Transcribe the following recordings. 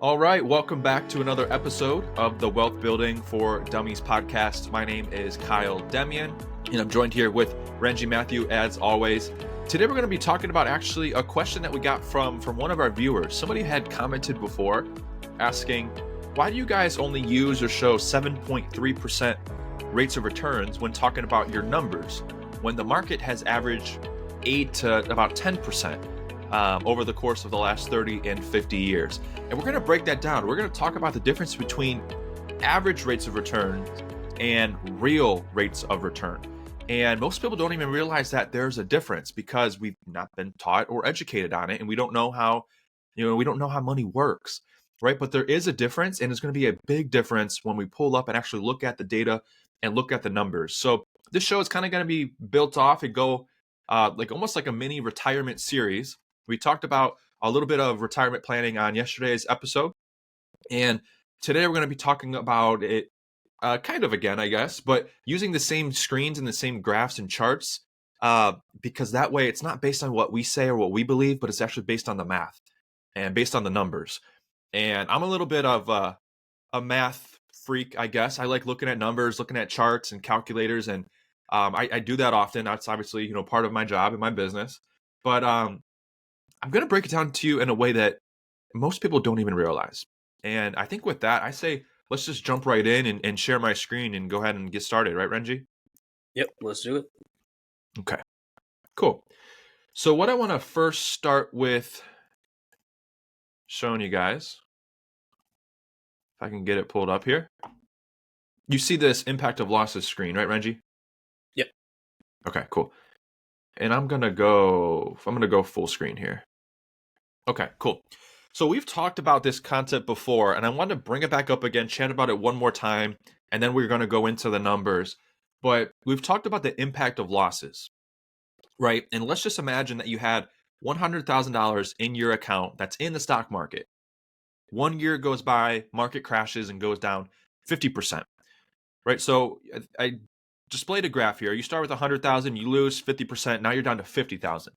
All right, welcome back to another episode of the Wealth Building for Dummies podcast. My name is Kyle Demian, and I'm joined here with Renji Matthew as always. Today we're going to be talking about actually a question that we got from one of our viewers. Somebody had commented before asking, why do you guys only use or show 7.3% rates of returns when talking about your numbers when the market has averaged 8 to about 10%? Over the course of the last 30 and 50 years. And we're going to break that down. We're going to talk about the difference between average rates of return and real rates of return. And most people don't even realize that there's a difference because we've not been taught or educated on it. And we don't know how money works, right? But there is a difference, and it's going to be a big difference when we pull up and actually look at the data and look at the numbers. So this show is kind of going to be built off and go almost like a mini retirement series. We talked about a little bit of retirement planning on yesterday's episode. And today we're going to be talking about it kind of again, I guess, but using the same screens and the same graphs and charts because that way it's not based on what we say or what we believe, but it's actually based on the math and based on the numbers. And I'm a little bit of a math freak, I guess. I like looking at numbers, looking at charts and calculators. And I do that often. That's obviously, part of my job and my business. But I'm going to break it down to you in a way that most people don't even realize. And I think with that, I say, let's just jump right in and share my screen and go ahead and get started. Right, Renji? Yep, let's do it. Okay, cool. So what I want to first start with showing you guys, if I can get it pulled up here. You see this impact of losses screen, right, Renji? Yep. Okay, cool. And I'm going to go full screen here. Okay, cool. So we've talked about this concept before, and I want to bring it back up again, chat about it one more time, and then we're going to go into the numbers. But we've talked about the impact of losses, right? And let's just imagine that you had $100,000 in your account that's in the stock market. 1 year goes by, market crashes and goes down 50%, right? So I displayed a graph here. You start with 100,000, you lose 50%, now you're down to 50,000,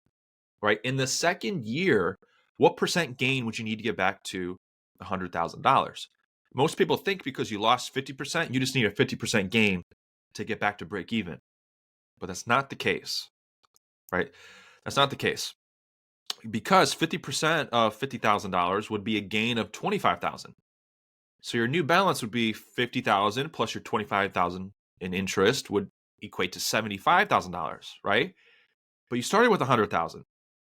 right? In the second year, what percent gain would you need to get back to $100,000? Most people think because you lost 50%, you just need a 50% gain to get back to break even. But that's not the case, right? That's not the case. Because 50% of $50,000 would be a gain of $25,000. So your new balance would be $50,000 plus your $25,000 in interest would equate to $75,000, right? But you started with $100,000.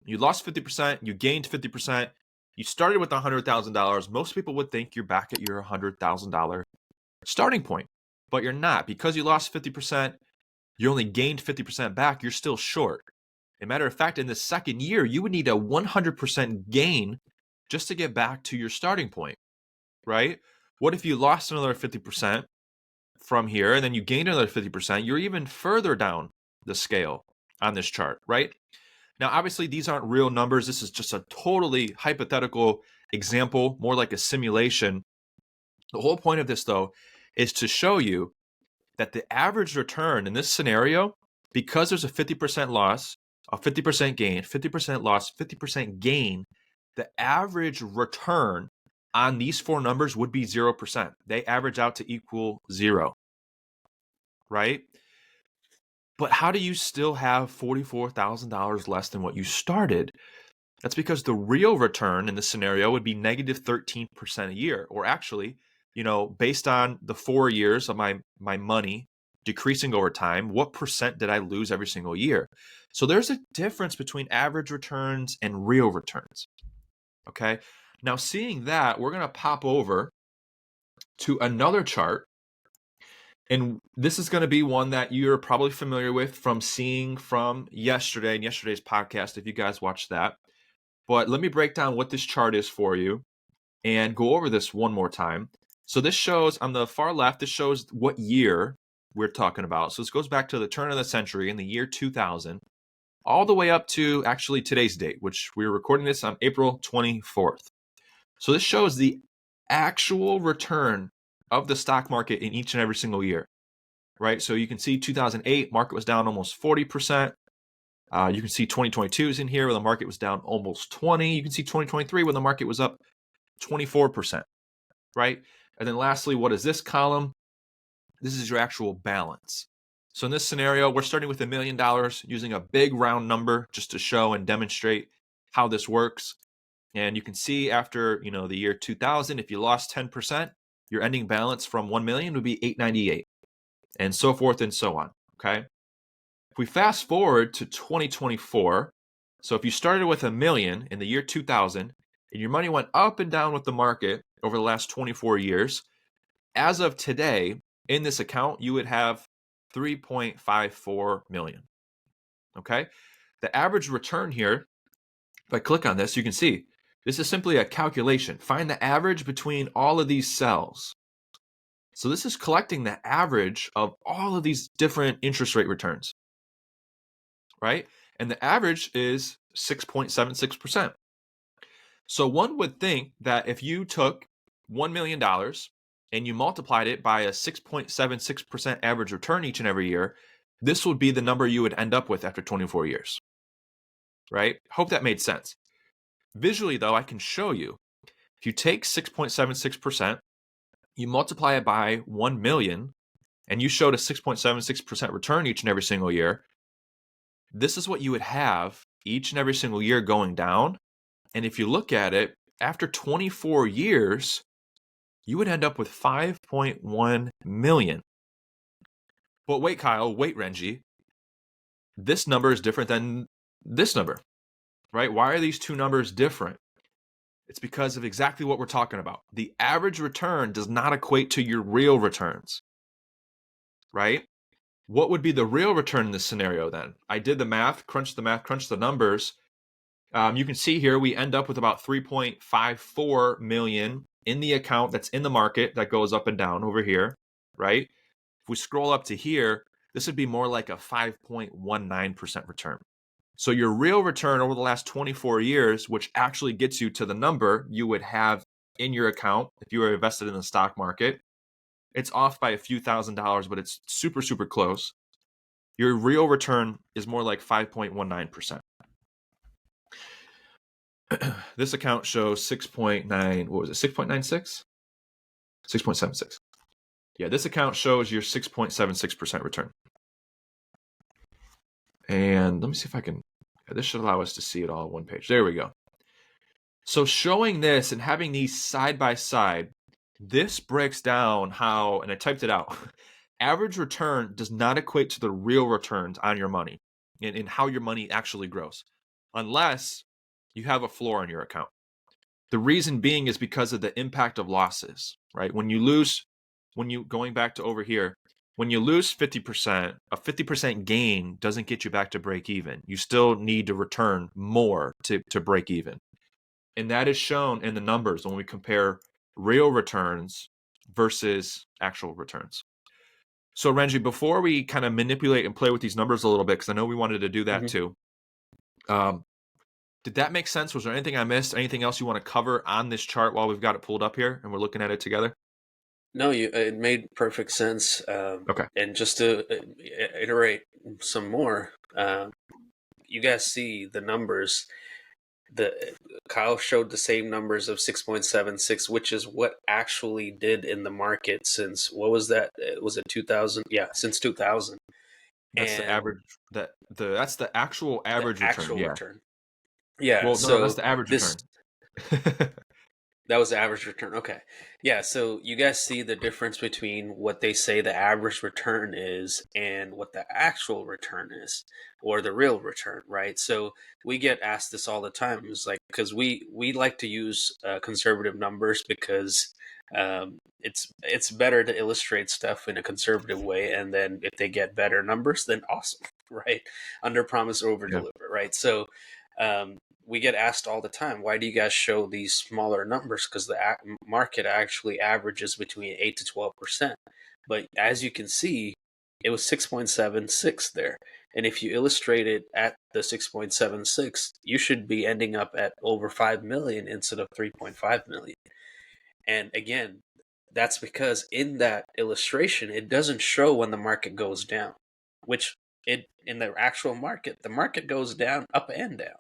You lost 50%, you gained 50%, you started with $100,000. Most people would think you're back at your $100,000 starting point, but you're not. Because you lost 50%, you only gained 50% back, you're still short. As a matter of fact, in the second year, you would need a 100% gain just to get back to your starting point, right? What if you lost another 50% from here and then you gained another 50%? You're even further down the scale on this chart, right? Now, obviously, these aren't real numbers. This is just a totally hypothetical example, more like a simulation. The whole point of this, though, is to show you that the average return in this scenario, because there's a 50% loss, a 50% gain, 50% loss, 50% gain, the average return on these four numbers would be 0%. They average out to equal 0, right? But how do you still have $44,000 less than what you started? That's because the real return in this scenario would be negative 13% a year. Or actually, based on the 4 years of my money decreasing over time, what percent did I lose every single year? So there's a difference between average returns and real returns. Okay. Now, seeing that, we're going to pop over to another chart. And this is going to be one that you're probably familiar with from seeing from yesterday and yesterday's podcast, if you guys watched that. But let me break down what this chart is for you and go over this one more time. So this shows on the far left, this shows what year we're talking about. So this goes back to the turn of the century in the year 2000, all the way up to actually today's date, which we're recording this on April 24th. So this shows the actual return of the stock market in each and every single year, right? So you can see 2008, market was down almost 40%. You can see 2022 is in here where the market was down almost 20. You can see 2023 when the market was up 24%, right? And then lastly, what is this column? This is your actual balance. So in this scenario, we're starting with $1 million using a big round number just to show and demonstrate how this works. And you can see after, the year 2000, if you lost 10%, your ending balance from 1 million would be 898, and so forth and so on. Okay. If we fast forward to 2024, so if you started with $1 million in the year 2000 and your money went up and down with the market over the last 24 years, as of today, in this account, you would have 3.54 million. Okay. The average return here, if I click on this, you can see this is simply a calculation. Find the average between all of these cells. So this is collecting the average of all of these different interest rate returns, right? And the average is 6.76%. So one would think that if you took $1 million and you multiplied it by a 6.76% average return each and every year, this would be the number you would end up with after 24 years, right? Hope that made sense. Visually, though, I can show you. If you take 6.76%, you multiply it by 1 million, and you showed a 6.76% return each and every single year, this is what you would have each and every single year going down. And if you look at it, after 24 years, you would end up with 5.1 million. But wait, Kyle, wait, Renji. This number is different than this number, right? Why are these two numbers different? It's because of exactly what we're talking about. The average return does not equate to your real returns, right? What would be the real return in this scenario then? I did the math, crunched the numbers. You can see here we end up with about 3.54 million in the account that's in the market that goes up and down over here, right? If we scroll up to here, this would be more like a 5.19% return. So your real return over the last 24 years, which actually gets you to the number you would have in your account if you were invested in the stock market, it's off by a few $1,000s, but it's super, super close. Your real return is more like 5.19%. This account shows 6.9, what was it, 6.96? 6.76. Yeah, this account shows your 6.76% return. And let me see if I can, this should allow us to see it all on one page. There we go. So showing this and having these side by side, this breaks down how, and I typed it out, average return does not equate to the real returns on your money and how your money actually grows, unless you have a floor on your account. The reason being is because of the impact of losses, right? Going back to over here, when you lose 50%, a 50% gain doesn't get you back to break even. You still need to return more to break even. And that is shown in the numbers when we compare real returns versus actual returns. So Renji, before we kind of manipulate and play with these numbers a little bit, because I know we wanted to do that too, did that make sense? Was there anything I missed? Anything else you want to cover on this chart while we've got it pulled up here and we're looking at it together? No, it made perfect sense. Okay. And just to iterate some more, you guys see the numbers. Kyle showed the same numbers of 6.76, which is what actually did in the market since, what was that? Was it 2000? Yeah, since 2000. That's the average. That's the actual average return. Actual Yeah. return. Yeah. Well, so no, that's the average return. That was the average return. Okay. Yeah. So you guys see the difference between what they say the average return is and what the actual return is, or the real return, right? So we get asked this all the time. It's like, because we like to use conservative numbers because it's better to illustrate stuff in a conservative way. And then if they get better numbers, then awesome, right? Under promise, over deliver, right? So, we get asked all the time, why do you guys show these smaller numbers? Because the market actually averages between 8 to 12%. But as you can see, it was 6.76 there. And if you illustrate it at the 6.76, you should be ending up at over 5 million instead of 3.5 million. And again, that's because in that illustration, it doesn't show when the market goes down, which in the actual market, the market goes down, up and down,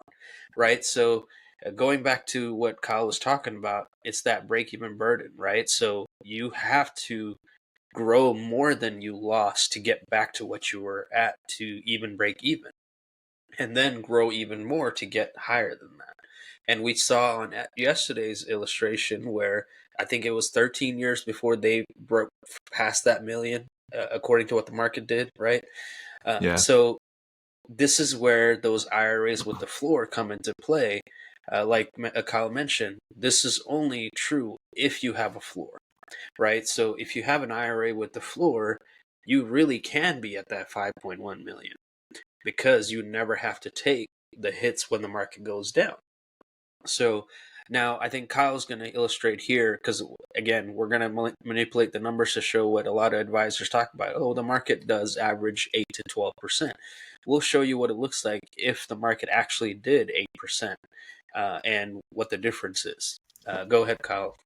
right? So Going back to what Kyle was talking about, it's that break even burden, right? So you have to grow more than you lost to get back to what you were at to even break even, and then grow even more to get higher than that. And we saw on yesterday's illustration where I think it was 13 years before they broke past that million, according to what the market did, right? Yeah. So this is where those IRAs with the floor come into play. Like Kyle mentioned, this is only true if you have a floor, right? So if you have an IRA with the floor, you really can be at that 5.1 million because you never have to take the hits when the market goes down. So now I think Kyle's going to illustrate here because, again, we're going to manipulate the numbers to show what a lot of advisors talk about. Oh, the market does average 8 to 12%. We'll show you what it looks like if the market actually did 8% and what the difference is. Go ahead, Kyle.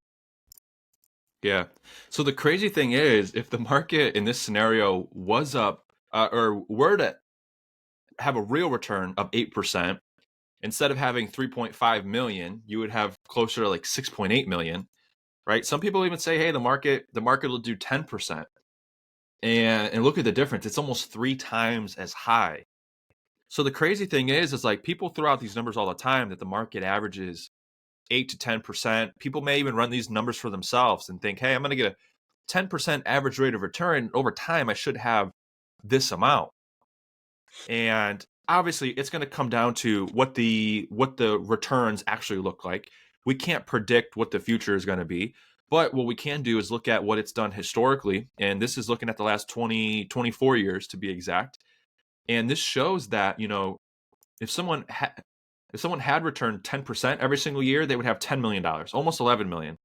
Yeah. So the crazy thing is, if the market in this scenario was up or were to have a real return of 8%, instead of having 3.5 million, you would have closer to like 6.8 million, right? Some people even say, hey, the market will do 10%. And look at the difference. It's almost 3 times as high. So the crazy thing is like people throw out these numbers all the time that the market averages 8 to 10%. People may even run these numbers for themselves and think, hey, I'm going to get a 10% average rate of return. Over time, I should have this amount. And obviously, it's going to come down to what the returns actually look like. We can't predict what the future is going to be. But what we can do is look at what it's done historically. And this is looking at the last 24 years to be exact. And this shows that, if someone had returned 10% every single year, they would have $10 million, almost 11 million.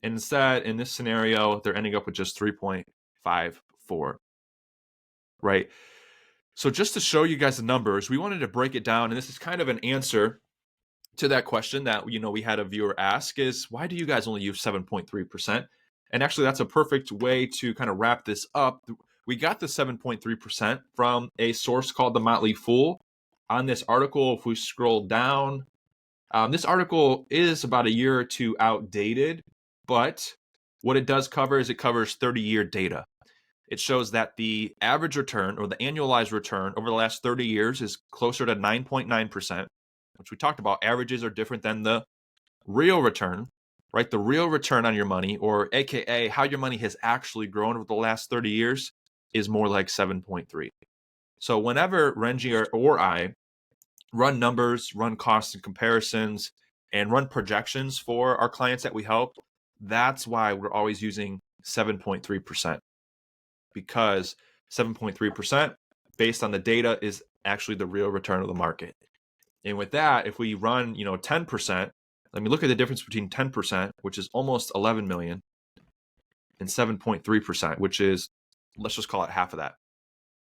And instead, in this scenario, they're ending up with just 3.54, right? So just to show you guys the numbers, we wanted to break it down. And this is kind of an answer to that question that, we had a viewer ask is, why do you guys only use 7.3%? And actually, that's a perfect way to kind of wrap this up. We got the 7.3% from a source called The Motley Fool. On this article, if we scroll down, this article is about a year or two outdated, but what it does cover is it covers 30-year data. It shows that the average return or the annualized return over the last 30 years is closer to 9.9%, which we talked about. Averages are different than the real return, right? The real return on your money, or AKA how your money has actually grown over the last 30 years, is more like 7.3. So whenever Renji or I run numbers, run costs and comparisons, and run projections for our clients that we help, that's why we're always using 7.3%, because 7.3% based on the data is actually the real return of the market. And with that, if we run, 10%, let me look at the difference between 10%, which is almost 11 million, and 7.3%, which is, let's just call it half of that,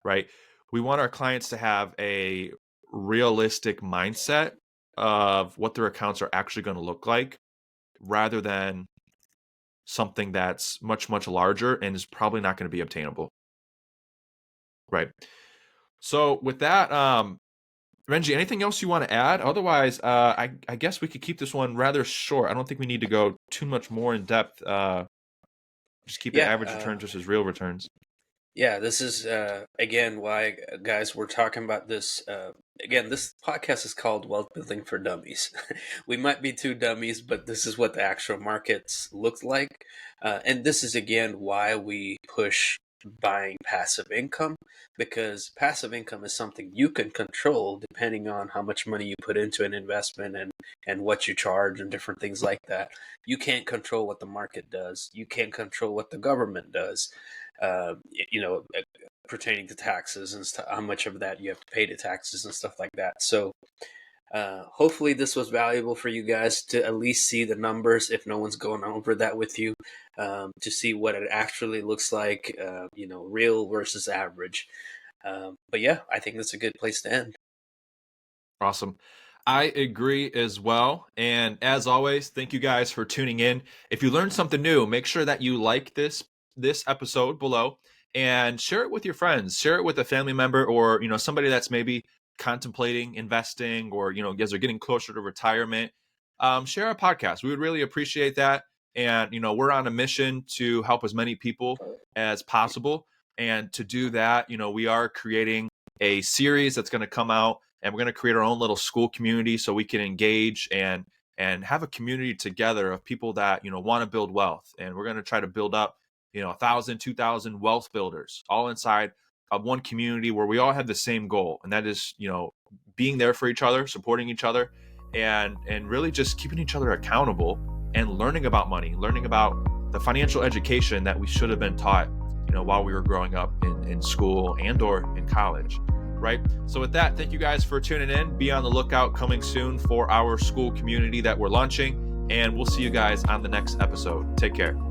right? We want our clients to have a realistic mindset of what their accounts are actually going to look like, rather than something that's much, much larger and is probably not going to be obtainable. Right. So with that, Renji, anything else you want to add? Otherwise, I guess we could keep this one rather short. I don't think we need to go too much more in depth. Just keep it average returns versus real returns. Yeah, this is again why, guys, we're talking about this. Again, this podcast is called Wealth Building for Dummies. We might be two dummies, but this is what the actual markets look like. And this is again why we push buying passive income, because passive income is something you can control depending on how much money you put into an investment and what you charge and different things like that. You can't control what the market does. You can't control what the government does. Uh, you know, pertaining to taxes and how much of that you have to pay to taxes and stuff like that. So hopefully this was valuable for you guys to at least see the numbers, if no one's going over that with you, to see what it actually looks like, real versus average. But yeah, I think that's a good place to end. Awesome. I agree as well. And as always, thank you guys for tuning in. If you learned something new, make sure that you like this episode below and share it with your friends. Share it with a family member, or somebody that's maybe contemplating investing, or you guys are getting closer to retirement. share our podcast. We would really appreciate that. And, we're on a mission to help as many people as possible. And to do that, we are creating a series that's going to come out, and we're going to create our own little school community so we can engage and have a community together of people that, want to build wealth. And we're going to try to build up, 1,000, 2,000 wealth builders all inside of one community where we all have the same goal. And that is, being there for each other, supporting each other, and really just keeping each other accountable and learning about money, learning about the financial education that we should have been taught, while we were growing up in school and or in college, right? So with that, thank you guys for tuning in. Be on the lookout coming soon for our school community that we're launching, and we'll see you guys on the next episode. Take care.